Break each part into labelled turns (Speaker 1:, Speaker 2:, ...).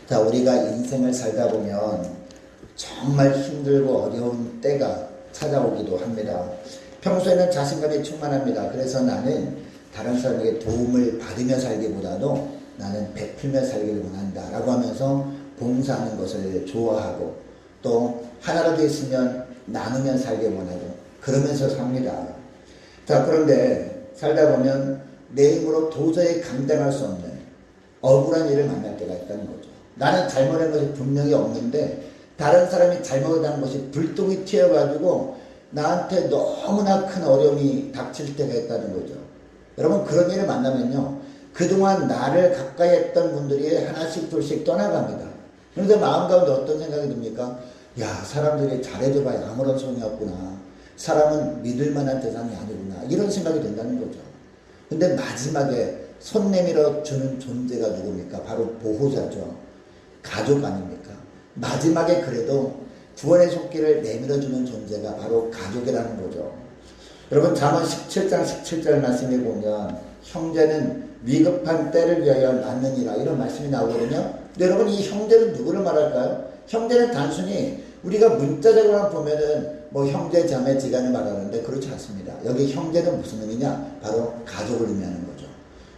Speaker 1: 자, 우리가 인생을 살다 보면 정말 힘들고 어려운 때가 찾아오기도 합니다. 평소에는 자신감이 충만합니다. 그래서 나는 다른 사람에게 도움을 받으며 살기보다도 나는 베풀며 살기를 원한다 라고 하면서 봉사하는 것을 좋아하고 또 하나라도 있으면 나누면 살기 원하고 그러면서 삽니다. 자, 그런데 살다 보면 내 힘으로 도저히 감당할 수 없는 억울한 일을 만날 때가 있다는 거죠. 나는 잘못한 것이 분명히 없는데 다른 사람이 잘못한 것이 불똥이 튀어가지고 나한테 너무나 큰 어려움이 닥칠 때가 있다는 거죠. 여러분, 그런 일을 만나면요, 그동안 나를 가까이 했던 분들이 하나씩 둘씩 떠나갑니다. 그런데 마음 가운데 어떤 생각이 듭니까? 야, 사람들이 잘해줘봐야 아무런 소용이 없구나. 사람은 믿을 만한 대상이 아니구나. 이런 생각이 든다는 거죠. 근데 마지막에 손 내밀어 주는 존재가 누굽니까? 바로 보호자죠. 가족 아닙니까? 마지막에 그래도 구원의 손길을 내밀어주는 존재가 바로 가족이라는 거죠. 여러분, 잠언 17장 17절 말씀에 보면 형제는 위급한 때를 위하여 낳느니라 이런 말씀이 나오거든요. 근데 여러분, 이 형제는 누구를 말할까요? 형제는 단순히 우리가 문자적으로만 보면은 뭐 형제 자매 지간을 말하는데 그렇지 않습니다. 여기 형제는 무슨 의미냐? 바로 가족을 의미하는 거죠.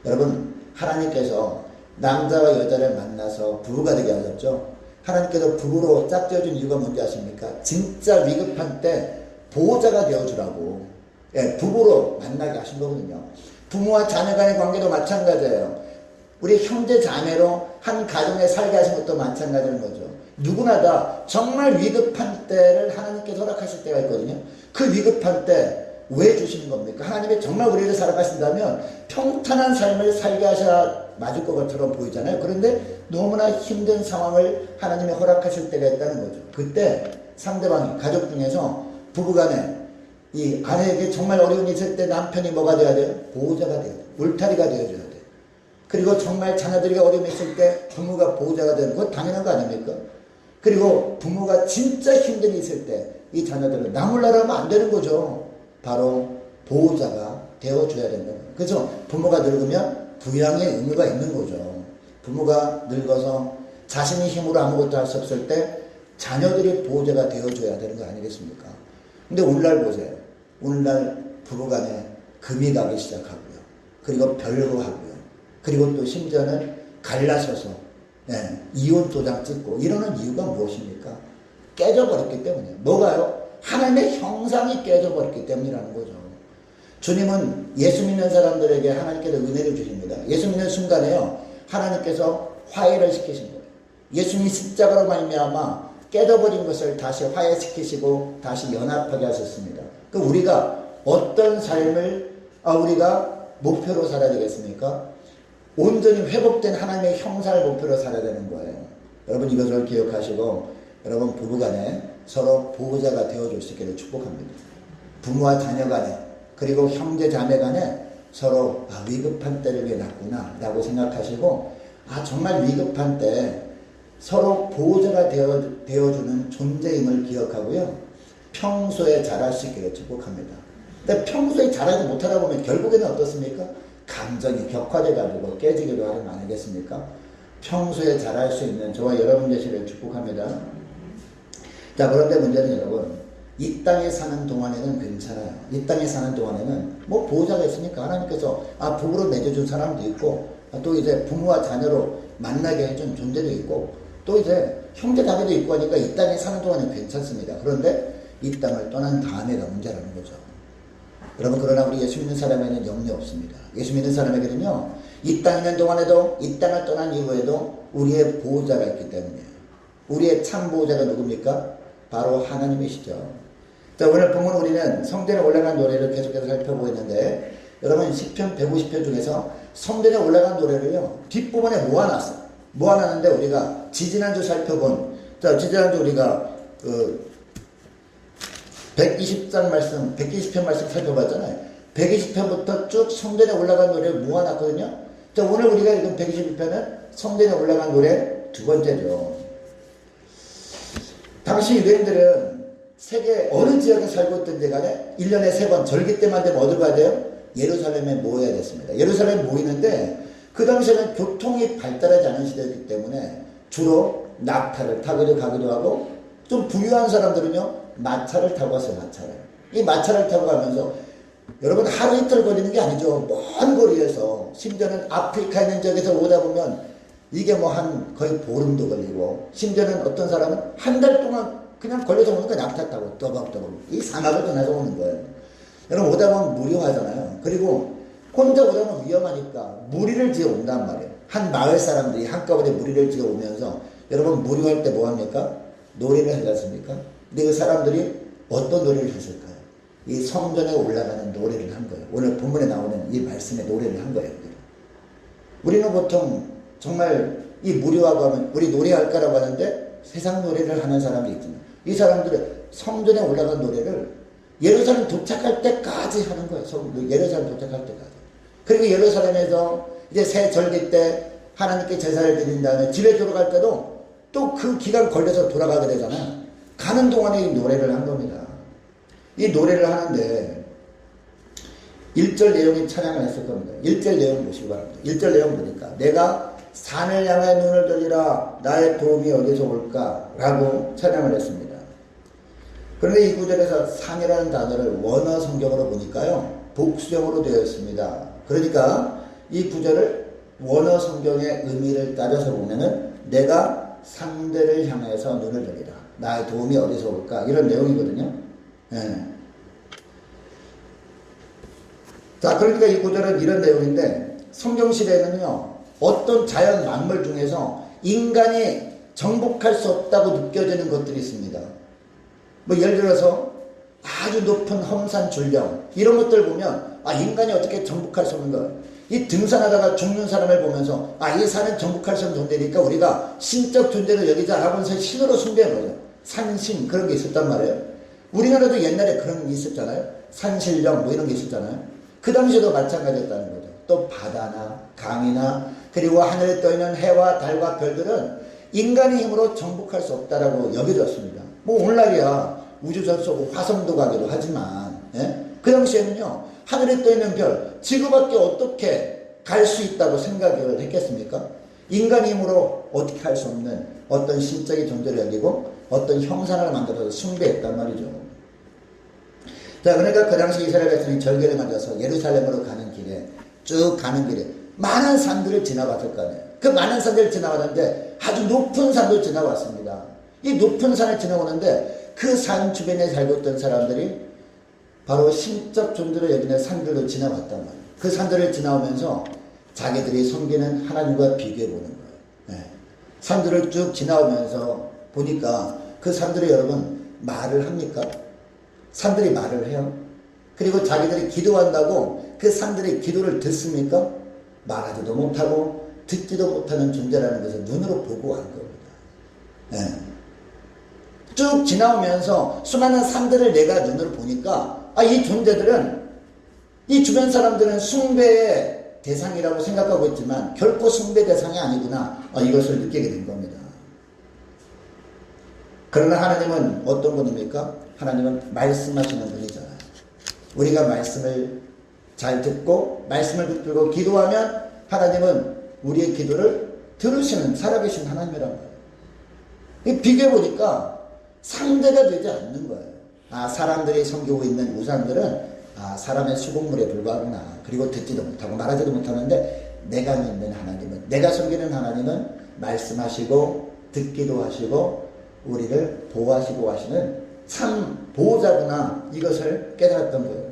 Speaker 1: 여러분, 하나님께서 남자와 여자를 만나서 부부가 되게 하셨죠. 하나님께서 부부로 짝지어준 이유가 뭔지 아십니까? 진짜 위급한 때 보호자가 되어주라고, 예, 부부로 만나게 하신 거거든요. 부모와 자녀 간의 관계도 마찬가지예요. 우리 형제 자매로 한 가정에 살게 하신 것도 마찬가지인 거죠. 누구나 다 정말 위급한 때를 하나님께서 허락하실 때가 있거든요. 그 위급한 때 왜 주시는 겁니까? 하나님이 정말 우리를 살아가신다면 평탄한 삶을 살게 하셔야 맞을 것처럼 보이잖아요. 그런데 너무나 힘든 상황을 하나님이 허락하실 때가 있다는 거죠. 그때 상대방이 가족 중에서 부부간에 이 아내에게 정말 어려움이 있을 때 남편이 뭐가 돼야 돼요? 보호자가 돼야 돼요. 울타리가 되어줘야 돼요. 그리고 정말 자녀들에게 어려움이 있을 때 부모가 보호자가 되는 건 당연한 거 아닙니까? 그리고 부모가 진짜 힘든 일이 있을 때 이 자녀들은 나 몰라라 하면 안 되는 거죠. 바로 보호자가 되어줘야 된다. 그래서 부모가 늙으면 부양의 의무가 있는 거죠. 부모가 늙어서 자신의 힘으로 아무것도 할 수 없을 때 자녀들이 보호자가 되어줘야 되는 거 아니겠습니까? 근데 오늘날 보세요. 오늘날 부부간에 금이 가기 시작하고요. 그리고 별거하고요. 그리고 또 심지어는 갈라서서 이혼 도장 찍고 이러는 이유가 무엇입니까? 깨져버렸기 때문이에요. 뭐가요? 하나님의 형상이 깨져버렸기 때문이라는 거죠. 주님은 예수 믿는 사람들에게 하나님께서 은혜를 주십니다. 예수 믿는 순간에요, 하나님께서 화해를 시키신 거예요. 예수님이 십자가로 말미암아 깨져버린 것을 다시 화해시키시고 다시 연합하게 하셨습니다. 그 우리가 어떤 삶을 우리가 목표로 살아야 되겠습니까? 온전히 회복된 하나님의 형상을 목표로 살아야 되는 거예요. 여러분, 이것을 기억하시고 여러분, 부부간에 서로 보호자가 되어줄 수 있기를 축복합니다. 부모와 자녀 간에 그리고 형제 자매 간에 서로 위급한 때를 위해 낳구나 라고 생각하시고 정말 위급한 때 서로 보호자가 되어주는 존재임을 기억하고요. 평소에 잘할 수 있기를 축복합니다. 근데 평소에 잘하지 못하다 보면 결국에는 어떻습니까? 감정이 격화돼가지고 깨지기도 하는 거 아니겠습니까? 평소에 잘할 수 있는 저와 여러분 되시기를 축복합니다. 자, 그런데 문제는 여러분, 이 땅에 사는 동안에는 괜찮아요. 이 땅에 사는 동안에는 뭐 보호자가 있으니까 하나님께서 부부로 맺어준 사람도 있고 또 이제 부모와 자녀로 만나게 해준 존재도 있고 또 이제 형제 자매도 있고 하니까 이 땅에 사는 동안은 괜찮습니다. 그런데 이 땅을 떠난 다음에가 문제라는 거죠. 여러분, 그러나 우리 예수 믿는 사람에는 염려 없습니다. 예수 믿는 사람에게는요, 이 땅에 있는 동안에도 이 땅을 떠난 이후에도 우리의 보호자가 있기 때문이에요. 우리의 참 보호자가 누굽니까? 바로 하나님이시죠. 자, 오늘 본문 우리는 성전에 올라간 노래를 계속해서 살펴보고 있는데 여러분, 시편 150편 중에서 성전에 올라간 노래를요, 뒷부분에 모아놨어요. 모아놨는데 우리가 지지난주 살펴본, 자, 지지난주 우리가 120장 말씀, 120편 말씀 살펴봤잖아요. 120편부터 쭉 성전에 올라간 노래를 모아놨거든요. 자, 오늘 우리가 읽은 121편은 성전에 올라간 노래 두 번째죠. 당시 유대인들은 세계 어느 지역에 살고 있든지 간에 1년에 3번 절기 때만 되면 어디로 가야 돼요? 예루살렘에 모여야 됐습니다. 예루살렘에 모이는데 그 당시에는 교통이 발달하지 않은 시대였기 때문에 주로 낙타를 타기도 가기도 하고, 좀 부유한 사람들은요 마차를 타고 왔어요. 마차를. 이 마차를 타고 가면서 여러분 하루 이틀 걸리는 게 아니죠. 먼 거리에서, 심지어는 아프리카 있는 지역에서 오다 보면 이게 뭐 한 거의 보름도 걸리고, 심지어는 어떤 사람은 한 달 동안 그냥 걸려서 오는 거 낙타 타고 떠벅떠벅 이 사막을 떠나서 오는 거예요. 여러분 오다 보면 무료하잖아요. 그리고 혼자 오다 보면 위험하니까 무리를 지어 온단 말이에요. 한 마을 사람들이 한꺼번에 무리를 지어 오면서, 여러분 무료할 때 뭐 합니까? 노래를 하지 않습니까? 근데 그 사람들이 어떤 노래를 했을까요? 이 성전에 올라가는 노래를 한 거예요. 오늘 본문에 나오는 이 말씀의 노래를 한 거예요. 우리는 보통 정말 이 무료하고 하면 우리 노래할까라고 하는데 세상 노래를 하는 사람이 있지만, 이 사람들은 성전에 올라간 노래를 예루살렘 도착할 때까지 하는 거예요. 예루살렘 도착할 때까지. 그리고 예루살렘에서 이제 새 절기 때 하나님께 제사를 드린 다음에 집에 들어갈 때도 또 그 기간 걸려서 돌아가게 되잖아요. 가는 동안에 이 노래를 한 겁니다. 이 노래를 하는데 1절 내용이 찬양을 했을 겁니다. 1절 내용 보시기 바랍니다. 1절 내용 보니까 내가 산을 향해 눈을 들리라 나의 도움이 어디서 올까? 라고 찬양을 했습니다. 그런데 이 구절에서 산이라는 단어를 원어 성경으로 보니까요 복수형으로 되어 있습니다. 그러니까 이 구절을 원어 성경의 의미를 따져서 보면은 내가 산들을 향해서 눈을 들리라 나의 도움이 어디서 올까? 이런 내용이거든요. 네. 자, 그러니까 이 구절은 이런 내용인데, 성경시대에는요 어떤 자연 만물 중에서 인간이 정복할 수 없다고 느껴지는 것들이 있습니다. 뭐 예를 들어서 아주 높은 험산 줄령 이런 것들 보면 인간이 어떻게 정복할 수 없는 거. 이 등산하다가 죽는 사람을 보면서 이 산은 정복할 수 없는 존재니까 우리가 신적 존재로 여기자 하면서 신으로 숭배한 거죠. 산신 그런 게 있었단 말이에요. 우리나라도 옛날에 그런 게 있었잖아요. 산신령 뭐 이런 게 있었잖아요. 그 당시에도 마찬가지였다는 거죠. 또 바다나 강이나 그리고 하늘에 떠있는 해와 달과 별들은 인간의 힘으로 정복할 수 없다라고 여겨졌습니다. 뭐 오늘날이야 우주선 쏘고 화성도 가기도 하지만, 그 당시에는요 하늘에 떠있는 별 지구밖에 어떻게 갈 수 있다고 생각을 했겠습니까? 인간의 힘으로 어떻게 할 수 없는 어떤 신적인 존재를 여기고 어떤 형상을 만들어서 숭배했단 말이죠. 자, 그러니까 그 당시 이스라엘 백성이 절기를 맞아서 예루살렘으로 가는 길에, 쭉 가는 길에 많은 산들을 지나갔을 거 아니에요. 그 많은 산들을 지나왔는데 아주 높은 산도 지나왔습니다. 이 높은 산을 지나오는데 그 산 주변에 살고 있던 사람들이 바로 신적 존재로 여기는 산들로 지나갔단 말이에요. 그 산들을 지나오면서 자기들이 섬기는 하나님과 비교해 보는 거예요. 네. 산들을 쭉 지나오면서 보니까 그 산들이 여러분 말을 합니까? 산들이 말을 해요. 그리고 자기들이 기도한다고 그 산들의 기도를 듣습니까? 말하지도 못하고 듣지도 못하는 존재라는 것을 눈으로 보고 한 겁니다. 네. 쭉 지나오면서 수많은 산들을 내가 눈으로 보니까 이 존재들은, 이 주변 사람들은 숭배의 대상이라고 생각하고 있지만 결코 숭배 대상이 아니구나, 이것을 느끼게 된 겁니다. 그러나 하나님은 어떤 분입니까? 하나님은 말씀하시는 분이잖아요. 우리가 말씀을 잘 듣고 말씀을 붙들고 기도하면 하나님은 우리의 기도를 들으시는 살아계신 하나님이란 거예요. 비교해보니까 상대가 되지 않는 거예요. 사람들이 섬기고 있는 우상들은 사람의 수공물에 불과하구나. 그리고 듣지도 못하고 말하지도 못하는데 내가 믿는 하나님은, 내가 섬기는 하나님은 말씀하시고 듣기도 하시고 우리를 보호하시고 하시는 참 보호자구나. 이것을 깨달았던 거예요.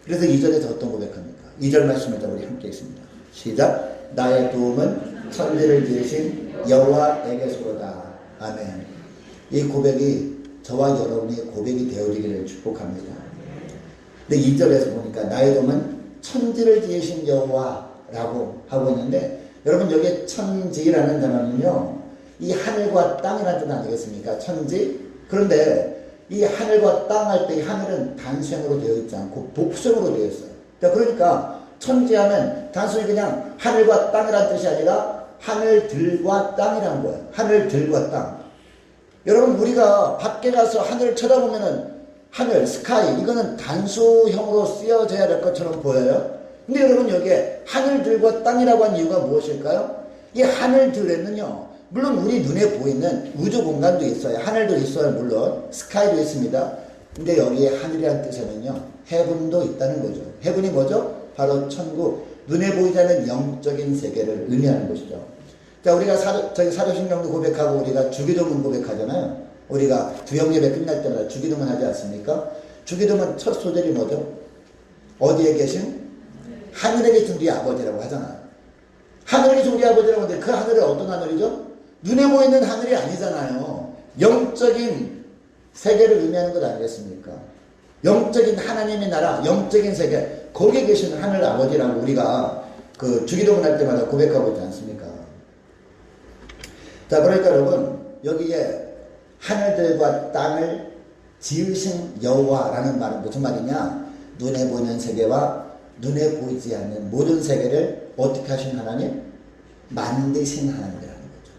Speaker 1: 그래서 2절에서 어떤 고백합니까? 2절 말씀을 우리 함께 있습니다. 시작. 나의 도움은 천지를 지으신 여호와에게서로다. 아멘. 이 고백이 저와 여러분의 고백이 되어지기를 축복합니다. 근데 2절에서 보니까 나의 도움은 천지를 지으신 여호와라고 하고 있는데, 여러분 여기에 천지라는 단어는요 이 하늘과 땅이라는 뜻 아니겠습니까? 천지. 그런데 이 하늘과 땅 할 때 이 하늘은 단수형으로 되어 있지 않고 복수형으로 되어 있어요. 그러니까 천지하면 단순히 그냥 하늘과 땅이라는 뜻이 아니라 하늘들과 땅이라는 거예요. 하늘들과 땅. 여러분 우리가 밖에 가서 하늘을 쳐다보면은 하늘, 스카이, 이거는 단수형으로 쓰여져야 될 것처럼 보여요. 근데 여러분 여기에 하늘들과 땅이라고 한 이유가 무엇일까요? 이 하늘들에는요 물론 우리 눈에 보이는 우주 공간도 있어요. 하늘도 있어요. 물론 스카이도 있습니다. 근데 여기에 하늘이라는 뜻에는요, 해분도 있다는 거죠. 해분이 뭐죠? 바로 천국, 눈에 보이지 않는 영적인 세계를 의미하는 것이죠. 자, 우리가 사도신경도 고백하고 우리가 주기도문 고백하잖아요. 우리가 구역예배 끝날 때마다 주기도문 하지 않습니까? 주기도문 첫 소절이 뭐죠? 어디에 계신? 하늘에 계신 우리 아버지라고 하잖아요. 하늘에 계신 우리 아버지라고 하는데 그 하늘이 어떤 하늘이죠? 눈에 보이는 하늘이 아니잖아요. 영적인 세계를 의미하는 것 아니겠습니까? 영적인 하나님의 나라, 영적인 세계, 거기에 계시는 하늘 아버지라고 우리가 그 주기도문 할 때마다 고백하고 있지 않습니까? 자, 그러니까 여러분, 여기에 하늘들과 땅을 지으신 여호와라는 말은 무슨 말이냐? 눈에 보이는 세계와 눈에 보이지 않는 모든 세계를 어떻게 하신 하나님? 만드신 하나님이라는 거죠.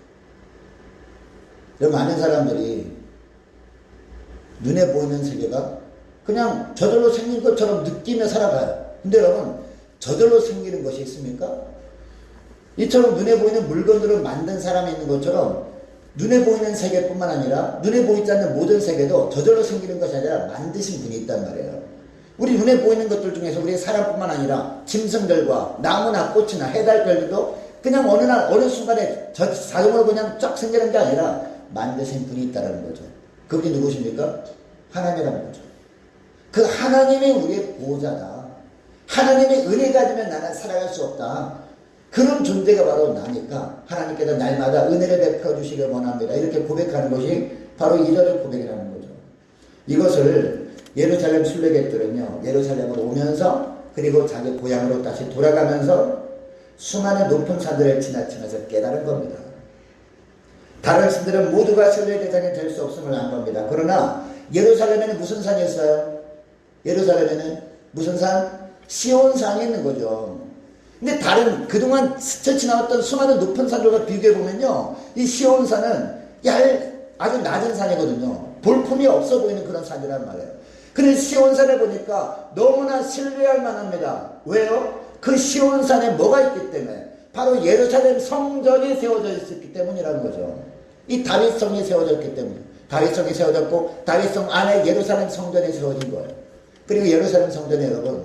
Speaker 1: 여러분, 많은 사람들이 눈에 보이는 세계가 그냥 저절로 생긴 것처럼 느끼며 살아가요. 근데 여러분, 저절로 생기는 것이 있습니까? 이처럼 눈에 보이는 물건들을 만든 사람이 있는 것처럼 눈에 보이는 세계뿐만 아니라 눈에 보이지 않는 모든 세계도 저절로 생기는 것이 아니라 만드신 분이 있단 말이에요. 우리 눈에 보이는 것들 중에서 우리 사람뿐만 아니라 짐승들과 나무나 꽃이나 해달별들도 그냥 어느 날 어느 순간에 자동으로 그냥 쫙 생기는 게 아니라 만드신 분이 있다는 거죠. 그분이 누구십니까? 하나님이라는 거죠. 그 하나님이 우리의 보호자다. 하나님의 은혜 가지면 나는 살아갈 수 없다. 그런 존재가 바로 나니까 하나님께서 날마다 은혜를 베풀어 주시길 원합니다. 이렇게 고백하는 것이 바로 이절의 고백이라는 거죠. 이것을 예루살렘 순례객들은요, 예루살렘으로 오면서 그리고 자기 고향으로 다시 돌아가면서 수많은 높은 산들을 지나치면서 깨달은 겁니다. 다른 신들은 모두가 신뢰의 대상이 될 수 없음을 안 겁니다. 그러나 예루살렘에는 무슨 산이 있어요? 예루살렘에는 무슨 산? 시온산이 있는 거죠. 근데 다른 그동안 스쳐 지나왔던 수많은 높은 산들과 비교해보면요, 이 시온산은 아주 낮은 산이거든요. 볼품이 없어 보이는 그런 산이란 말이에요. 그런데 시온산에 보니까 너무나 신뢰할 만합니다. 왜요? 그 시온산에 뭐가 있기 때문에? 바로 예루살렘 성전이 세워져 있었기 때문이라는 거죠. 이 다윗성이 세워졌기 때문에. 다윗성이 세워졌고 다윗성 안에 예루살렘 성전이 세워진 거예요. 그리고 예루살렘 성전에 여러분,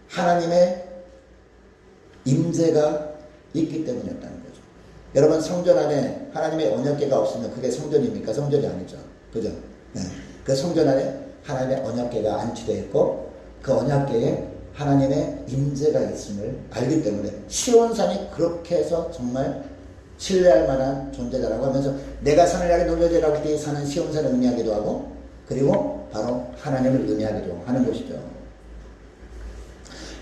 Speaker 1: 하나님의 임재가 있기 때문이었다는 거죠. 여러분, 성전 안에 하나님의 언약궤가 없으면 그게 성전입니까? 성전이 아니죠. 그죠? 네. 그 성전 안에 하나님의 언약궤가 안치되어 있고 그 언약궤에 하나님의 임재가 있음을 알기 때문에 시온산이 그렇게 해서 정말 신뢰할 만한 존재다라고 하면서 내가 산을 향해 놀려지라고 할 때 산은 시온산을 의미하기도 하고 그리고 바로 하나님을 의미하기도 하는 것이죠.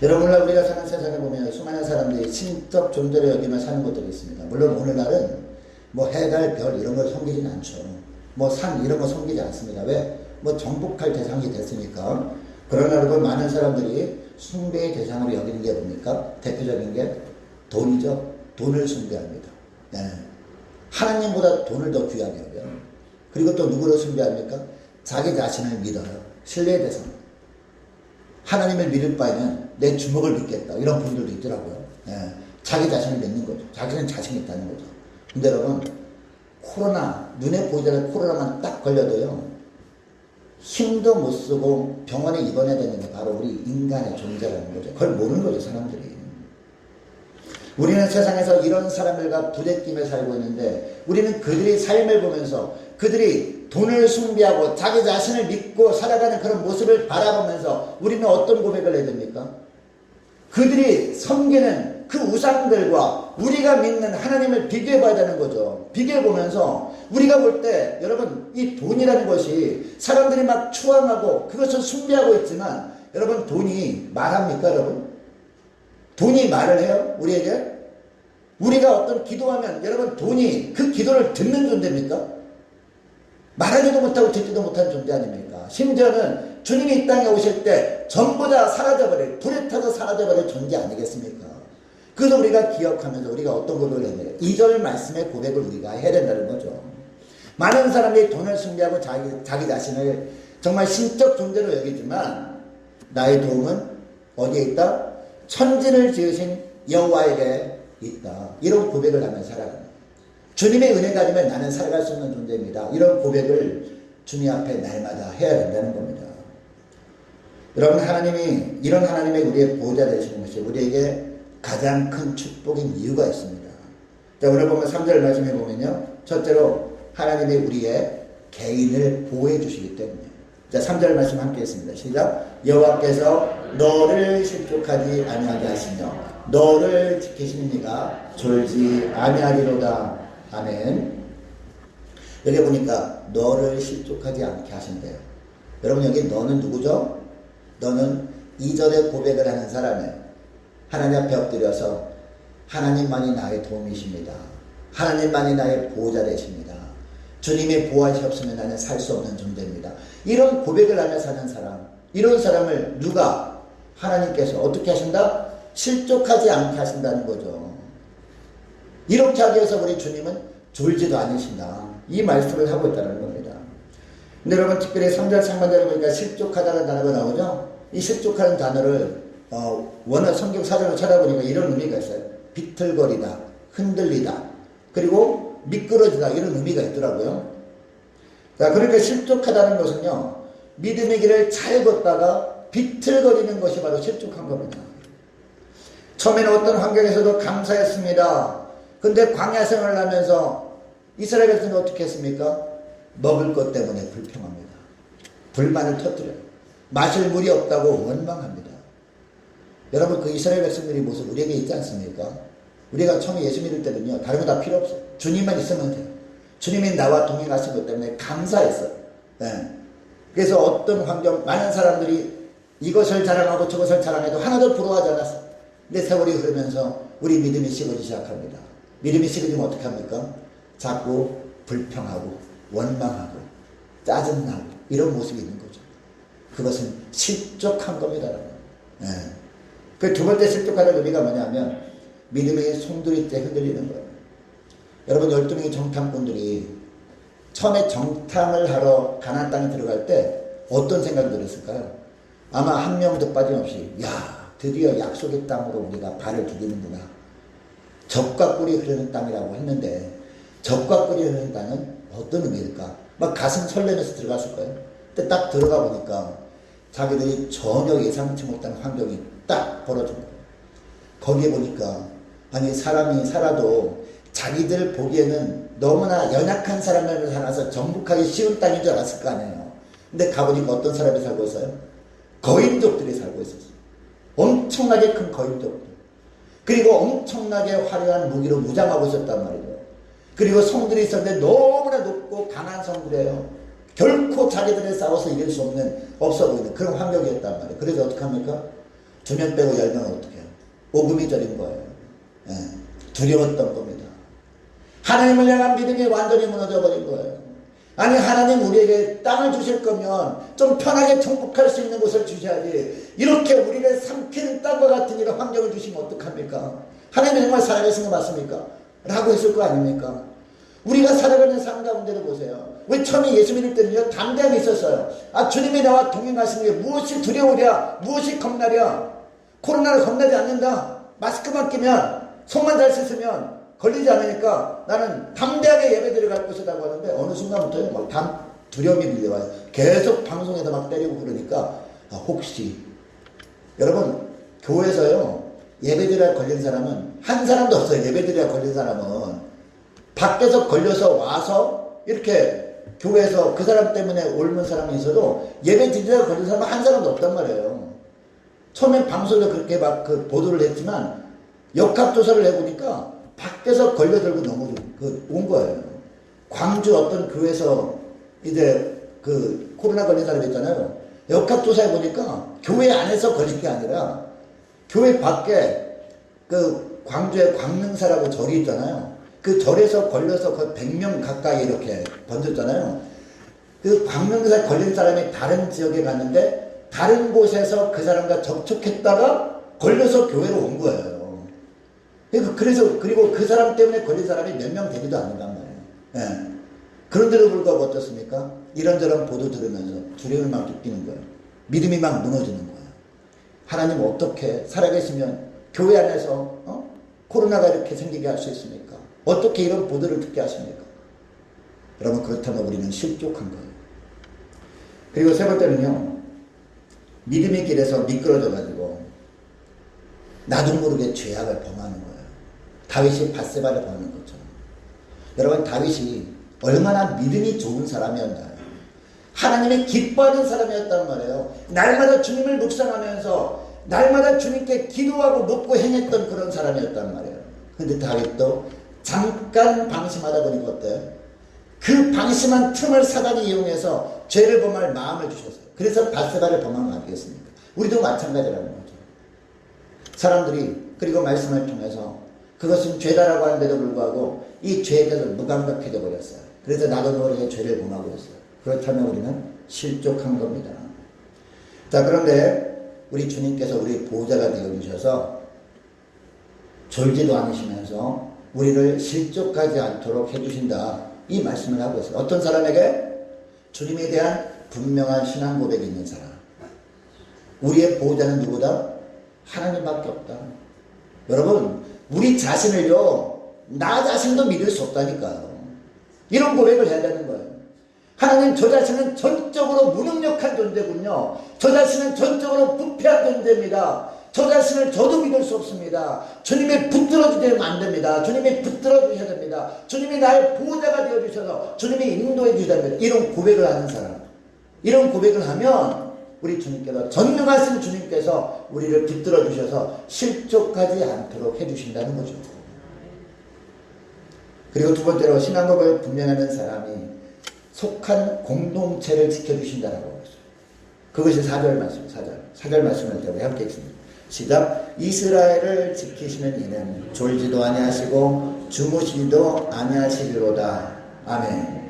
Speaker 1: 여러분, 오늘날 우리가 사는 세상에 보면 수많은 사람들이 신적 존재로 여기며 사는 것들이 있습니다. 물론 오늘날은 뭐 해, 달, 별 이런 걸 섬기진 않죠. 뭐 산 이런 거 섬기지 않습니다. 왜? 뭐 정복할 대상이 됐으니까. 그러나 여러분, 많은 사람들이 숭배의 대상으로 여기는 게 뭡니까? 대표적인 게 돈이죠. 돈을 숭배합니다. 네. 하나님보다 돈을 더 귀하게 여겨요. 그리고 또 누구를 숭배합니까? 자기 자신을 믿어요. 신뢰의 대상. 하나님을 믿을 바에는 내 주먹을 믿겠다. 이런 분들도 있더라고요. 네. 자기 자신을 믿는 거죠. 자기는 자신이 있다는 거죠. 근데 여러분, 코로나, 눈에 보이지 않는 코로나만 딱 걸려도요, 힘도 못 쓰고 병원에 입원해야 되는 게 바로 우리 인간의 존재라는 거죠. 그걸 모르는 거죠, 사람들이. 우리는 세상에서 이런 사람들과 부대끼며 살고 있는데 우리는 그들의 삶을 보면서 그들이 돈을 숭배하고 자기 자신을 믿고 살아가는 그런 모습을 바라보면서 우리는 어떤 고백을 해야 됩니까? 그들이 섬기는 그 우상들과 우리가 믿는 하나님을 비교해 봐야 되는 거죠. 비교해 보면서 우리가 볼 때 여러분, 이 돈이라는 것이 사람들이 막 추앙하고 그것을 숭배하고 있지만 여러분, 돈이 말합니까, 여러분? 돈이 말을 해요? 우리에게? 우리가 어떤 기도하면 여러분, 돈이 그 기도를 듣는 존재입니까? 말하지도 못하고 듣지도 못하는 존재 아닙니까? 심지어는 주님이 이 땅에 오실 때 전부 다 사라져버릴, 불에 타서 사라져버릴 존재 아니겠습니까? 그래서 우리가 기억하면서 우리가 어떤 고백을 해야 돼요? 2절 말씀의 고백을 우리가 해야 된다는 거죠. 많은 사람들이 돈을 숭배하고 자기 자신을 정말 신적 존재로 여기지만 나의 도움은 어디에 있다? 천지를 지으신 여호와에게 있다. 이런 고백을 하며 살아갑니다. 주님의 은혜가 아니면 나는 살아갈 수 없는 존재입니다. 이런 고백을 주님 앞에 날마다 해야 된다는 겁니다. 여러분, 하나님이 이런 하나님의 우리의 보호자 되시는 것이 우리에게 가장 큰 축복인 이유가 있습니다. 자, 오늘 보면 3절 말씀해 보면요, 첫째로 하나님이 우리의 개인을 보호해 주시기 때문에. 자, 3절 말씀 함께 했습니다. 시작. 여호와께서 너를 실족하지 아니하게 하시며 너를 지키시는 이가 졸지 아니하리로다. 아멘. 여기 보니까 너를 실족하지 않게 하신대요. 여러분, 여기 너는 누구죠? 너는 이전에 고백을 하는 사람이에요. 하나님 앞에 엎드려서 하나님만이 나의 도움이십니다. 하나님만이 나의 보호자 되십니다. 주님의 보호하시 없으면 나는 살 수 없는 존재입니다. 이런 고백을 하며 사는 사람, 이런 사람을 누가? 하나님께서 어떻게 하신다? 실족하지 않게 하신다는 거죠. 이렇게 하기 위해서 우리 주님은 졸지도 않으신다. 이 말씀을 하고 있다는 겁니다. 근데 여러분, 특별히 3절 상반절에 보니까 실족하다는 단어가 나오죠? 이 실족하는 단어를 원어 성경 사전을 찾아보니까 이런 의미가 있어요. 비틀거리다, 흔들리다, 그리고 미끄러지다, 이런 의미가 있더라고요. 자, 그러니까 실족하다는 것은요, 믿음의 길을 잘 걷다가 비틀거리는 것이 바로 실족한 겁니다. 처음에는 어떤 환경에서도 감사했습니다. 근데 광야 생활을 하면서 이스라엘 백성이 어떻게 했습니까? 먹을 것 때문에 불평합니다. 불만을 터뜨려요. 마실 물이 없다고 원망합니다. 여러분, 그 이스라엘 백성들의 모습 우리에게 있지 않습니까? 우리가 처음에 예수 믿을 때는요, 다른 거 다 필요 없어요. 주님만 있으면 돼요. 주님이 나와 동행하신 것 때문에 감사했어요. 네. 그래서 어떤 환경, 많은 사람들이 이것을 자랑하고 저것을 자랑해도 하나도 부러워하지 않았어요. 근데 세월이 흐르면서 우리 믿음이 식어지기 시작합니다. 믿음이 식어지면 어떻게 합니까? 자꾸 불평하고 원망하고 짜증나고 이런 모습이 있는 거죠. 그것은 실족한 겁니다. 네. 그 두 번째 실족하는 의미가 뭐냐면 믿음의 송두리째 흔들리는 거예요. 여러분, 12명의 정탐꾼들이 처음에 정탐을 하러 가나안 땅에 들어갈 때 어떤 생각이 들었을까요? 아마 한 명도 빠짐없이, 야, 드디어 약속의 땅으로 우리가 발을 디디는구나. 젖과 꿀이 흐르는 땅이라고 했는데, 젖과 꿀이 흐르는 땅은 어떤 의미일까? 막 가슴 설레면서 들어갔을 거예요. 근데 딱 들어가 보니까 자기들이 전혀 예상치 못한 환경이 딱 벌어진 거예요. 거기에 보니까, 아니, 사람이 살아도 자기들 보기에는 너무나 연약한 사람을 살아서 정복하기 쉬운 땅인 줄 알았을 거 아니에요. 근데 가보니까 어떤 사람이 살고 있어요? 거인족들이 살고 있었어요. 엄청나게 큰 거인족들. 그리고 엄청나게 화려한 무기로 무장하고 있었단 말이죠. 그리고 성들이 있었는데 너무나 높고 강한 성들이에요. 결코 자기들에 싸워서 이길 수 없는, 없어 보이는 그런 환경이었단 말이에요. 그래서 어떻게 합니까? 2명 빼고 10명은 어떻게 해요? 오금이 저린 거예요. 예, 두려웠던 겁니다. 하나님을 향한 믿음이 완전히 무너져 버린 거예요. 아니, 하나님 우리에게 땅을 주실 거면 좀 편하게 정복할 수 있는 곳을 주셔야지, 이렇게 우리를 삼키는 땅과 같은 이런 환경을 주시면 어떡합니까? 하나님 정말 살아계신 거 맞습니까? 라고 했을 거 아닙니까? 우리가 살아가는 삶 가운데를 보세요. 왜 처음에 예수 믿을 때는요, 담대함이 있었어요. 아, 주님이 나와 동행하시는 게 무엇이 두려우랴, 무엇이 겁나랴. 코로나를 겁나지 않는다. 마스크만 끼면, 손만 잘 씻으면 걸리지 않으니까 나는 담대하게 예배 드려갈 것이라고 하는데, 어느 순간부터요, 막 두려움이 밀려와요. 계속 방송에서 막 때리고 그러니까, 아, 혹시. 여러분, 교회에서요, 예배 드려야 걸린 사람은 한 사람도 없어요. 예배 드려야 걸린 사람은. 밖에서 걸려서 와서 이렇게 교회에서 그 사람 때문에 옮은 사람이 있어도 예배 드리다가 걸린 사람은 한 사람도 없단 말이에요. 처음엔 방송에서 그렇게 막 그 보도를 했지만 역학조사를 해보니까 밖에서 걸려들고 온 거예요. 광주 어떤 교회에서 이제 그 코로나 걸린 사람이 있잖아요. 역학조사해 보니까 교회 안에서 걸린 게 아니라 교회 밖에 그 광주에 광능사라고 절이 있잖아요. 그 절에서 걸려서 거의 100명 가까이 이렇게 번졌잖아요. 그 광명사에 걸린 사람이 다른 지역에 갔는데 다른 곳에서 그 사람과 접촉했다가 걸려서 교회로 온 거예요. 그리고 그 사람 때문에 걸린 사람이 몇 명 되지도 않는단 말이에요. 예. 그런데도 불구하고 어떻습니까? 이런저런 보도 들으면서 두려움을 막 느끼는 거예요. 믿음이 막 무너지는 거예요. 하나님 어떻게 살아계시면 교회 안에서 코로나가 이렇게 생기게 할 수 있습니까? 어떻게 이런 보도를 듣게 하십니까? 여러분, 그렇다면 우리는 실족한 거예요. 그리고 세 번째는요, 믿음의 길에서 미끄러져가지고 나도 모르게 죄악을 범하는 거예요. 다윗이 밧세바를 범하는 것처럼. 여러분, 다윗이 얼마나 믿음이 좋은 사람이었나요? 하나님이 기뻐하는 사람이었단 말이에요. 날마다 주님을 묵상하면서 날마다 주님께 기도하고 묻고 행했던 그런 사람이었단 말이에요. 근데 다윗도 잠깐 방심하다 보니까 어때요? 그 방심한 틈을 사단이 이용해서 죄를 범할 마음을 주셨어요. 그래서 밧세바를 범한 거 아니겠습니까? 우리도 마찬가지라는 거죠. 사람들이 그리고 말씀을 통해서 그것은 죄다라고 하는데도 불구하고 이 죄에 대해서 무감각해져 버렸어요. 그래서 나도 모르게 죄를 범하고 있어요. 그렇다면 우리는 실족한 겁니다. 자, 그런데 우리 주님께서 우리 보호자가 되어주셔서 졸지도 않으시면서 우리를 실족하지 않도록 해주신다, 이 말씀을 하고 있어요. 어떤 사람에게? 주님에 대한 분명한 신앙 고백이 있는 사람. 우리의 보호자는 누구다? 하나님밖에 없다. 여러분, 우리 자신을요, 나 자신도 믿을 수 없다니까요. 이런 고백을 해야 되는 거예요. 하나님, 저 자신은 전적으로 무능력한 존재군요. 저 자신은 전적으로 부패한 존재입니다. 저 자신을 저도 믿을 수 없습니다. 주님이 붙들어 주시면 안 됩니다. 주님이 붙들어 주셔야 됩니다. 주님이 나의 보호자가 되어 주셔서 주님이 인도해 주셔야 됩니다. 이런 고백을 하는 사람, 이런 고백을 하면 우리 주님께서, 전능하신 주님께서 우리를 붙들어 주셔서 실족하지 않도록 해주신다는 거죠. 그리고 두 번째로 신앙고백을 분명하는 사람이 속한 공동체를 지켜주신다고 했어요. 그것이 4절 말씀, 4절 말씀을 우리 함께 읽습니다. 시작. 이스라엘을 지키시는 이는 졸지도 아니하시고 주무시지도 아니하시리로다. 아멘.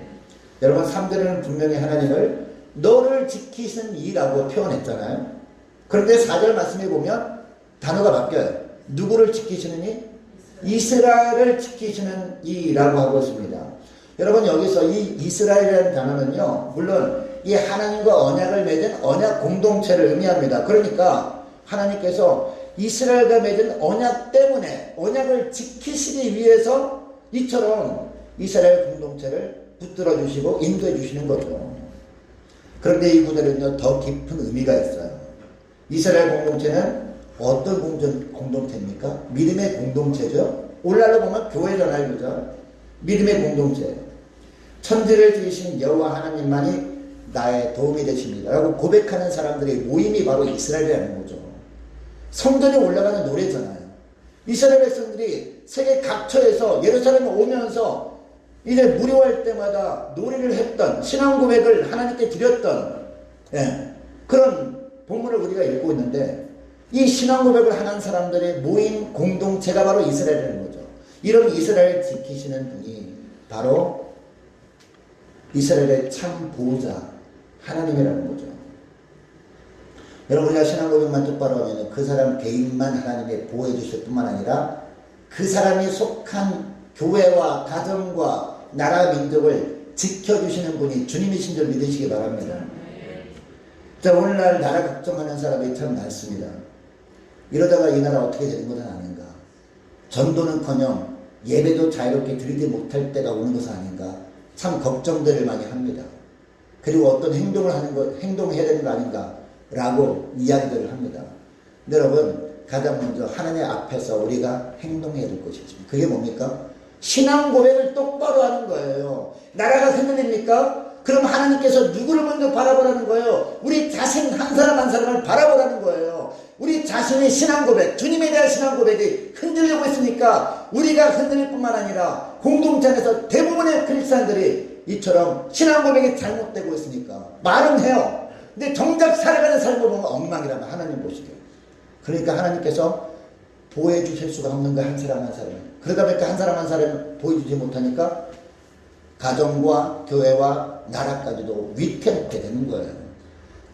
Speaker 1: 여러분, 3절에는 분명히 하나님을 너를 지키시는 이라고 표현했잖아요. 그런데 4절 말씀에 보면 단어가 바뀌어요. 누구를 지키시는 이? 이스라엘을 지키시는 이라고 하고 있습니다. 여러분, 여기서 이 이스라엘이라는 단어는요, 물론 이 하나님과 언약을 맺은 언약 공동체를 의미합니다. 그러니까 하나님께서 이스라엘과 맺은 언약 때문에 언약을 지키시기 위해서 이처럼 이스라엘 공동체를 붙들어 주시고 인도해 주시는 거죠. 그런데 이 구절은요, 더 깊은 의미가 있어요. 이스라엘 공동체는 어떤 공동체입니까? 믿음의 공동체죠. 오늘날로 보면 교회잖아요, 그죠? 믿음의 공동체. 천지를 지으신 여호와 하나님만이 나의 도움이 되십니다 라고 고백하는 사람들의 모임이 바로 이스라엘이라는 거죠. 성전에 올라가는 노래잖아요. 이스라엘 백성들이 세계 각처에서 예루살렘에 오면서 이제 무료할 때마다 노래를 했던, 신앙 고백을 하나님께 드렸던, 그런 본문을 우리가 읽고 있는데, 이 신앙 고백을 하는 사람들의 모인 공동체가 바로 이스라엘이라는 거죠. 이런 이스라엘을 지키시는 분이 바로 이스라엘의 참 보호자 하나님이라는 거죠. 여러분, 우리가 신앙 고백만 똑바로 하면 그 사람 개인만 하나님이 보호해 주실 뿐만 아니라 그 사람이 속한 교회와 가정과 나라 민족을 지켜주시는 분이 주님이신 줄 믿으시기 바랍니다. 자, 오늘날 나라 걱정하는 사람이 참 많습니다. 이러다가 이 나라 어떻게 되는 것은 아닌가. 전도는커녕 예배도 자유롭게 드리지 못할 때가 오는 것은 아닌가. 참 걱정들을 많이 합니다. 그리고 어떤 행동해야 되는 거 아닌가 라고 이야기들을 합니다. 여러분, 가장 먼저 하나님 앞에서 우리가 행동해야 될 것이 있습니다. 그게 뭡니까? 신앙 고백을 똑바로 하는 거예요. 나라가 흔들립니까? 그럼 하나님께서 누구를 먼저 바라보라는 거예요? 우리 자신 한 사람 한 사람을 바라보라는 거예요. 우리 자신의 신앙 고백, 주님에 대한 신앙 고백이 흔들리고 있으니까 우리가 흔들릴 뿐만 아니라 공동체 안에서 대부분의 크리스찬들이 이처럼 신앙 고백이 잘못되고 있으니까 말은 해요. 근데 정작 살아가는 삶을 보면 엉망이라면 하나님 보시게. 그러니까 하나님께서 보호해 주실 수가 없는 거야, 한 사람 한 사람. 그러다 보니까 한 사람 한 사람 보여주지 못하니까 가정과 교회와 나라까지도 위태롭게 되는 거예요.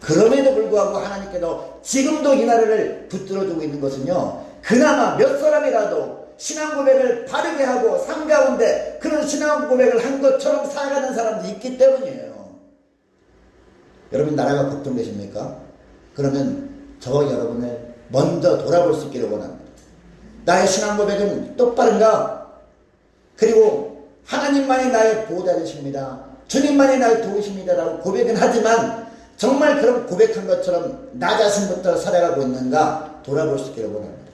Speaker 1: 그럼에도 불구하고 하나님께서 지금도 이 나라를 붙들어주고 있는 것은요, 그나마 몇 사람이라도 신앙 고백을 바르게 하고 삶 가운데 그런 신앙 고백을 한 것처럼 살아가는 사람도 있기 때문이에요. 여러분, 나라가 걱정되십니까? 그러면 저 여러분을 먼저 돌아볼 수 있기를 원합니다. 나의 신앙 고백은 똑바른가? 그리고 하나님만이 나의 보호자이십니다. 주님만이 나를 도우십니다라고 고백은 하지만 정말 그런 고백한 것처럼 나 자신부터 살아가고 있는가 돌아볼 수 있기를 원합니다.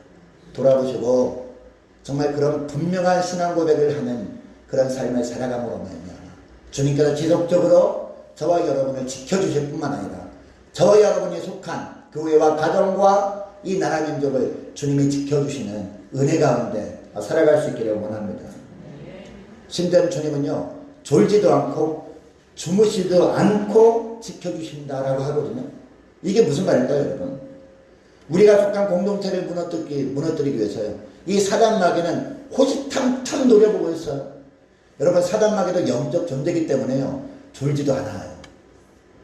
Speaker 1: 돌아보시고 정말 그런 분명한 신앙 고백을 하는 그런 삶을 살아감으로 말미암아 주님께서 지속적으로 저와 여러분을 지켜주실 뿐만 아니라 저와 여러분이 속한 교회와 가정과 이 나라 민족을 주님이 지켜주시는 은혜 가운데 살아갈 수 있기를 원합니다. 심지어 주님은요 졸지도 않고 주무시지도 않고 지켜주신다라고 하거든요. 이게 무슨 말일까요, 여러분? 우리가 속한 공동체를 무너뜨리기 위해서요. 이 사단마귀는 호시탐탐 노려보고 있어요. 여러분, 사단마귀도 영적 존재이기 때문에요. 졸지도 않아요.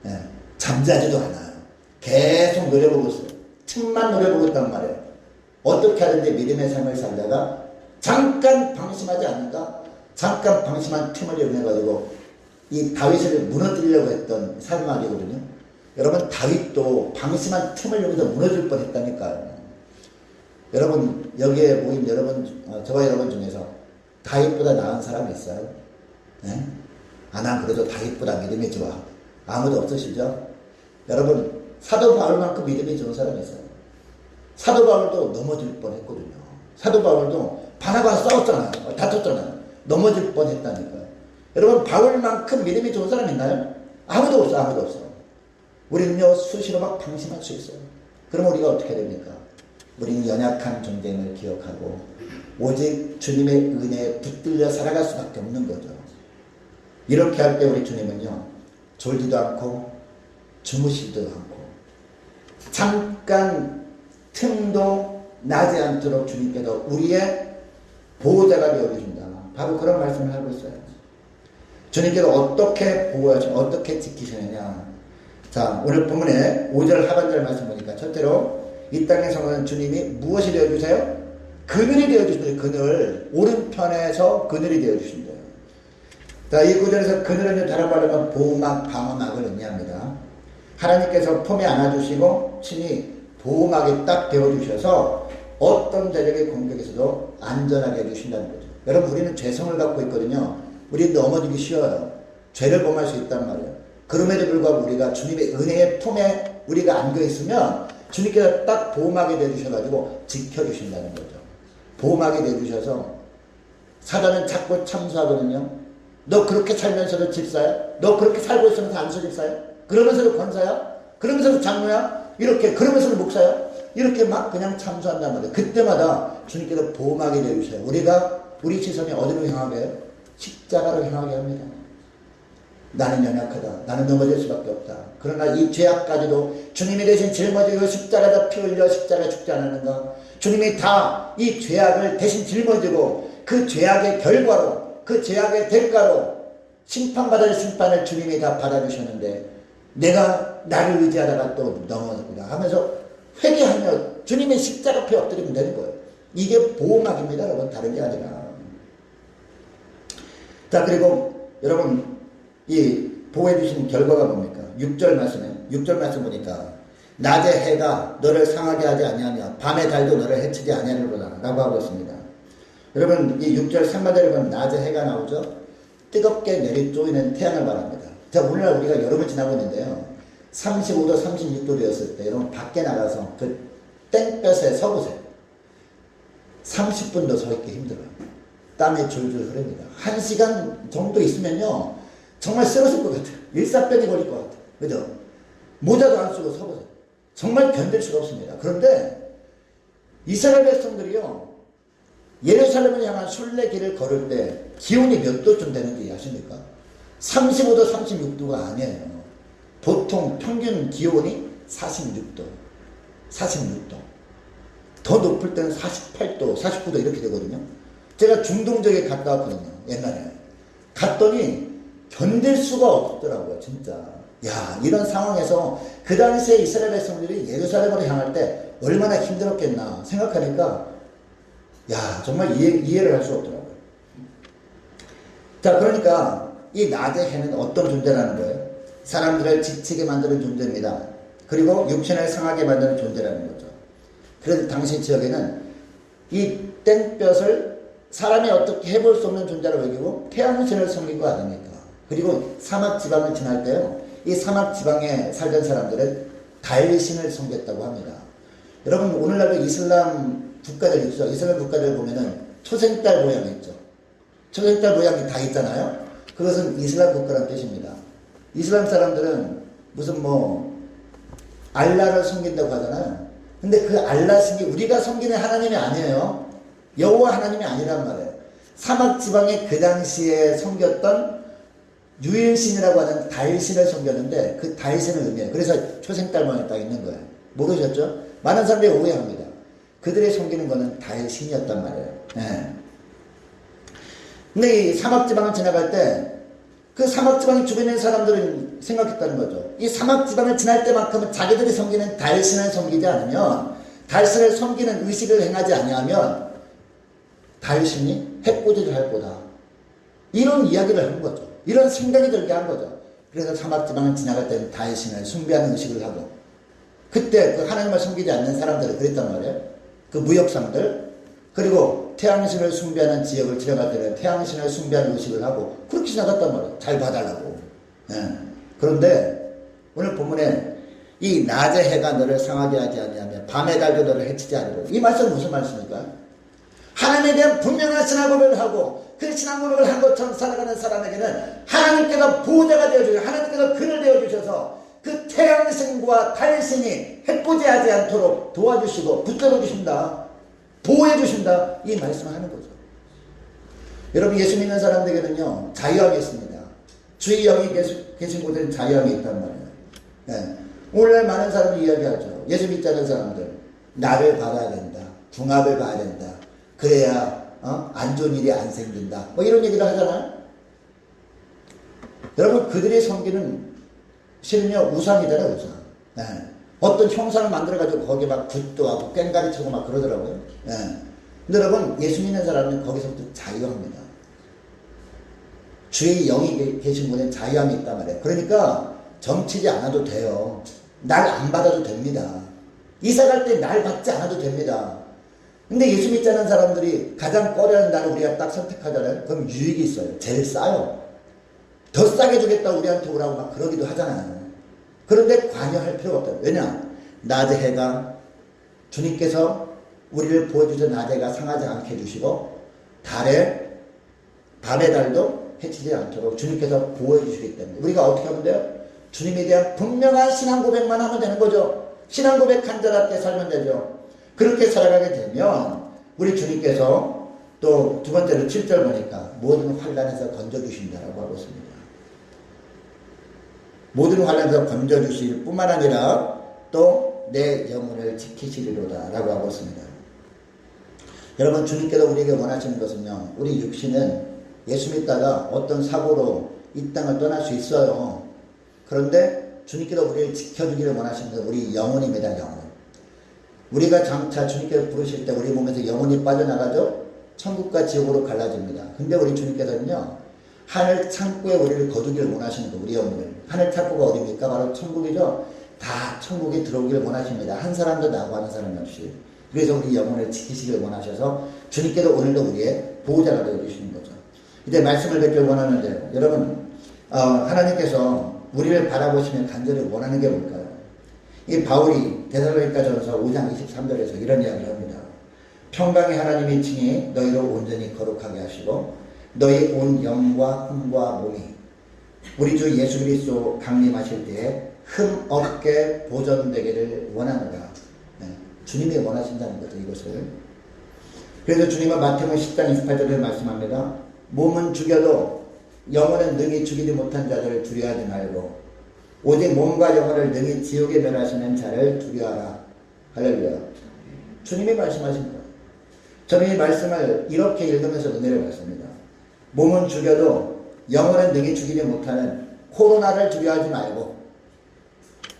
Speaker 1: 예, 잠자지도 않아요. 계속 노려보고 있어요. 틈만 노려보고 있단 말이에요. 어떻게 하든지 믿음의 삶을 살다가 잠깐 방심하지 않는가? 잠깐 방심한 틈을 이용해가지고 이 다윗을 무너뜨리려고 했던 사단마귀거든요. 여러분, 다윗도 방심한 틈을 이용해서 무너질 뻔했다니까요. 여러분, 여기에 모인 저와 여러분 중에서 다윗보다 나은 사람이 있어요? 네? 난 그래도 다윗보다 믿음이 좋아. 아무도 없으시죠? 여러분, 사도 바울만큼 믿음이 좋은 사람이 있어요. 사도 바울도 넘어질 뻔했거든요. 사도 바울도 바나바와 싸웠잖아요. 다퉜잖아요. 넘어질 뻔했다니까요. 여러분, 바울만큼 믿음이 좋은 사람 있나요? 아무도 없어, 아무도 없어. 우리는요, 수시로 막 방심할 수 있어요. 그럼 우리가 어떻게 됩니까? 우리는 연약한 존재임을 기억하고 오직 주님의 은혜에 붙들려 살아갈 수밖에 없는 거죠. 이렇게 할 때 우리 주님은요, 졸지도 않고 주무시지도 않고 잠깐 틈도 나지 않도록 주님께서 우리의 보호자가 되어주신다. 바로 그런 말씀을 하고 있어요. 주님께서 어떻게 보호하시고 어떻게 지키시느냐. 자, 오늘 본문에 5절 하반절 말씀 보니까 첫째로 이 땅에서는 주님이 무엇이 되어주세요? 그늘이 되어주신대요. 그늘. 오른편에서 그늘이 되어주신대요. 자, 이 구절에서 그늘은 다른 말로 하면 보호막, 방어막을 의미합니다. 하나님께서 품에 안아주시고 친히 보호막에 딱 되어주셔서 어떤 대적의 공격에서도 안전하게 해주신다는 거죠. 여러분, 우리는 죄성을 갖고 있거든요. 우리 넘어지기 쉬워요. 죄를 범할 수 있단 말이에요. 그럼에도 불구하고 우리가 주님의 은혜의 품에 우리가 안겨있으면 주님께서 딱 보호막이 되어주셔가지고 지켜주신다는 거죠. 보호막이 되어주셔서 사단은 자꾸 참수하거든요. 너 그렇게 살면서도 집사야? 너 그렇게 살고 있으면서 안수 집사야? 그러면서도 권사야? 그러면서도 장로야? 이렇게 그러면서도 목사야? 이렇게 막 그냥 참수한단 말이에요. 그때마다 주님께서 보호막이 되어주셔요. 우리 시선이 어디로 향하게 해요? 십자가로 향하게 합니다. 나는 연약하다. 나는 넘어질 수밖에 없다. 그러나 이 죄악까지도 주님이 대신 짊어지고 십자가에다 피 흘려 십자가에 죽지 않았는가? 주님이 다 이 죄악을 대신 짊어지고 그 죄악의 결과로, 그 죄악의 대가로 심판받을 심판을 주님이 다 받아주셨는데 내가 나를 의지하다가 또 넘어졌구나 하면서 회개하며 주님의 십자가 앞에 엎드리면 되는 거예요. 이게 보호막입니다, 여러분. 다른 게 아니라. 자, 그리고 여러분, 이 보호해 주신 결과가 뭡니까? 6절 말씀 보니까 낮에 해가 너를 상하게 하지 아니하며 밤의 달도 너를 해치지 아니하리로다 라고 하고 있습니다. 여러분, 이 6절 3마디를 보면 낮에 해가 나오죠. 뜨겁게 내리쪼이는 태양을 말합니다. 자, 오늘날 우리가 여름을 지나고 있는데요, 35도 36도 되었을 때 여러분 밖에 나가서 그 땡볕에 서보세요. 30분도 서 있기 힘들어요. 땀이 줄줄 흐릅니다. 1시간 정도 있으면요 정말 쓰러질 것 같아요. 일사병이 걸릴 것 같아요. 그죠? 모자도 안 쓰고 서보세요. 정말 견딜 수가 없습니다. 그런데 이스라엘 백성들이요, 예루살렘을 향한 순례길을 걸을 때 기온이 몇 도쯤 되는지 아십니까? 35도, 36도가 아니에요. 보통 평균 기온이 46도. 더 높을 때는 48도, 49도 이렇게 되거든요. 제가 중동 지역에 갔다 왔거든요, 옛날에. 갔더니 견딜 수가 없더라고요, 진짜. 야, 이런 상황에서 그 당시에 이스라엘 백성들이 예루살렘으로 향할 때 얼마나 힘들었겠나 생각하니까 야, 정말 이해를 할 수 없더라고요. 자, 그러니까 이 낮의 해는 어떤 존재라는 거예요? 사람들을 지치게 만드는 존재입니다. 그리고 육신을 상하게 만드는 존재라는 거죠. 그래서 당시 지역에는 이 땡볕을 사람이 어떻게 해볼 수 없는 존재로 여기고 태양신을 섬긴 거 아닙니까? 그리고 사막 지방을 지날 때요, 이 사막 지방에 살던 사람들은 달신을 섬겼다고 합니다. 여러분, 오늘날도 이슬람 국가들 있죠. 이슬람 국가들 보면은 초생달 모양이 있죠. 초생달 모양이 다 있잖아요. 그것은 이슬람 국가라는 뜻입니다. 이슬람 사람들은 무슨 알라를 섬긴다고 하잖아요. 근데 그 알라 신이 우리가 섬기는 하나님이 아니에요. 여호와 하나님이 아니란 말이에요. 사막 지방에 그 당시에 섬겼던 유일신이라고 하는 달신을 섬겼는데 그 달신을 의미해요. 그래서 초생달 모양이 딱 있는 거예요. 모르셨죠? 많은 사람들이 오해합니다. 그들이 섬기는 거는 달신이었단 말이에요. 네. 근데 이 사막지방을 지나갈 때 그 사막지방 주변에 있는 사람들은 생각했다는 거죠. 이 사막지방을 지날 때만큼은 자기들이 섬기는 달신을 섬기지 않으면, 달신을 섬기는 의식을 행하지 아니하면 달신이 해코지를 할 거다. 이런 이야기를 한 거죠. 이런 생각이 들게 한 거죠. 그래서 사막지방을 지나갈 때는 달신을 숭배하는 의식을 하고, 그때 그 하나님을 섬기지 않는 사람들을 그랬단 말이에요. 그 무역상들, 그리고 태양신을 숭배하는 지역을 지나갈 때는 태양신을 숭배하는 의식을 하고 그렇게 지나갔단 말이에요. 잘 봐달라고. 그런데 오늘 본문에 이 낮의 해가 너를 상하게 하지 아니하며 밤의 달도 너를 해치지 않으려. 이 말씀은 무슨 말씀입니까? 하나님에 대한 분명한 신앙 고백을 하고 그 신앙 고백을 한 것처럼 살아가는 사람에게는 하나님께서 보호자가 되어주셔서, 하나님께서 그를 되어주셔서 그 태양신과 달신이 해코지하지 않도록 도와주시고 붙들어 주신다, 보호해 주신다, 이 말씀을 하는 거죠. 여러분, 예수 믿는 사람들에게는요 자유함이 있습니다. 주의 영이 계신 곳에는 자유함이 있단 말이에요. 네. 오늘날 많은 사람들이 이야기하죠. 예수 믿지 않는 사람들, 나를 받아야 된다, 궁합을 봐야 된다, 그래야 안 좋은 일이 안 생긴다, 이런 얘기를 하잖아요. 여러분, 그들이 섬기는 실은요 우상이잖아요, 우상. 네. 어떤 형상을 만들어가지고 거기에 막 굿도 하고 꽹가리 치고 막 그러더라고요. 네. 근데 여러분, 예수 믿는 사람은 거기서부터 자유합니다. 주의 영이 계신 분에 자유함이 있단 말이에요. 그러니까 점치지 않아도 돼요. 날 안 받아도 됩니다. 이사 갈 때 날 받지 않아도 됩니다. 근데 예수 믿지 않는 사람들이 가장 꺼려하는 날을 우리가 딱 선택하잖아요. 그럼 유익이 있어요. 제일 싸요. 더 싸게 주겠다 우리한테 오라고 막 그러기도 하잖아요. 그런데 관여할 필요가 없다. 왜냐? 낮의 해가, 주님께서 우리를 보여주셔서 낮의 해가 상하지 않게 해주시고 밤의 달도 해치지 않도록 주님께서 보호해 주시기 때문에 우리가 어떻게 하면 돼요? 주님에 대한 분명한 신앙 고백만 하면 되는 거죠. 신앙 고백한 자답게 살면 되죠. 그렇게 살아가게 되면 우리 주님께서 또 두 번째로 7절 보니까 모든 환난에서 건져주신다라고 하고 있습니다. 모든 환난에서 건져주실 뿐만 아니라 또 내 영혼을 지키시리로다 라고 하고 있습니다. 여러분, 주님께서 우리에게 원하시는 것은요, 우리 육신은 예수 믿다가 어떤 사고로 이 땅을 떠날 수 있어요. 그런데 주님께서 우리를 지켜주기를 원하시는 것은 우리 영혼입니다. 영혼. 우리가 장차 주님께서 부르실 때 우리 몸에서 영혼이 빠져나가죠. 천국과 지옥으로 갈라집니다. 근데 우리 주님께서는요, 하늘 창고에 우리를 거두기를 원하시는 거예요. 우리 영혼을. 하늘 창고가 어디입니까? 바로 천국이죠. 다 천국에 들어오기를 원하십니다. 한 사람도 나고 하는 사람이 없이. 그래서 우리 영혼을 지키시기를 원하셔서 주님께서 오늘도 우리의 보호자가 되어주시는 거죠. 이제 말씀을 뵙길 원하는데, 여러분, 하나님께서 우리를 바라보시면 간절히 원하는 게 뭘까요? 이 바울이 데살로니가전서 5장 23절에서 이런 이야기를 합니다. 평강의 하나님이 칭히 너희를 온전히 거룩하게 하시고 너희 온 영과 힘과 몸이 우리 주 예수 그리스도 강림하실 때에 흠 없게 보존되기를 원하노라. 네. 주님이 원하신다는 거죠, 이것을. 그래서 주님은 마태복음 10장 28절에 말씀합니다. 몸은 죽여도 영혼은 능히 죽이지 못한 자들을 두려워하지 말고 오직 몸과 영혼을 능히 지옥에 멸하시는 자를 두려워하라. 할렐루야. 주님이 말씀하신 거예요. 저는 이 말씀을 이렇게 읽으면서 은혜를 받습니다. 몸은 죽여도 영혼은 능히 죽이지 못하는 코로나를 두려워하지 말고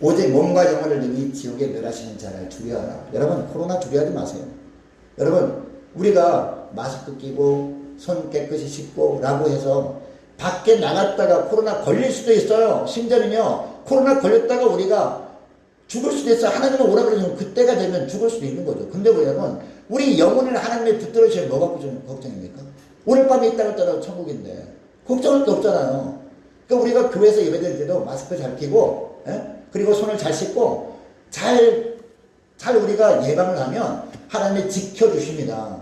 Speaker 1: 오직 몸과 영혼을 능히 지옥에 멸하시는 자를 두려워하라. 여러분, 코로나 두려워하지 마세요. 여러분, 우리가 마스크 끼고 손 깨끗이 씻고 라고 해서 밖에 나갔다가 코로나 걸릴 수도 있어요. 심지어는요, 코로나 걸렸다가 우리가 죽을 수도 있어요. 하나님은 오라 그러면 그때가 되면 죽을 수도 있는 거죠. 근데 여러분, 우리 영혼을 하나님의 붙들어 주시면 뭐 갖고 좀 걱정입니까? 오늘 밤에 이 땅을 떠나고 천국인데 걱정할 게 없잖아요. 그러니까 우리가 교회에서 예배드릴 때도 마스크 잘 끼고, 그리고 손을 잘 씻고 잘 우리가 예방을 하면 하나님이 지켜주십니다.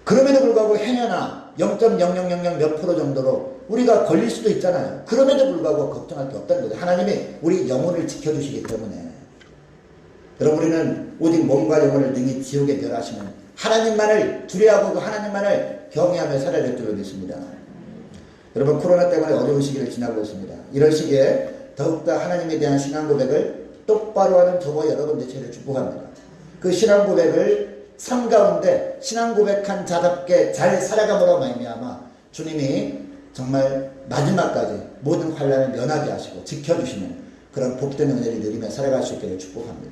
Speaker 1: 그럼에도 불구하고 행여나 0.0000 몇 프로 정도로 우리가 걸릴 수도 있잖아요. 그럼에도 불구하고 걱정할 게 없다는 거죠. 하나님이 우리 영혼을 지켜주시기 때문에. 여러분, 우리는 오직 몸과 영혼을 능히 지옥에 멸하시는 하나님만을 두려워하고 하나님만을 경외하며 살아야 될 줄로 믿습니다. 여러분, 코로나 때문에 어려운 시기를 지나고 있습니다. 이런 시기에 더욱더 하나님에 대한 신앙 고백을 똑바로 하는 저와 여러분 되시기를 축복합니다. 그 신앙 고백을 삶 가운데 신앙 고백한 자답게 잘 살아감으로 말미암아 주님이 정말 마지막까지 모든 환난을 면하게 하시고 지켜주시는 그런 복된 은혜를 누리며 살아갈 수 있기를 축복합니다.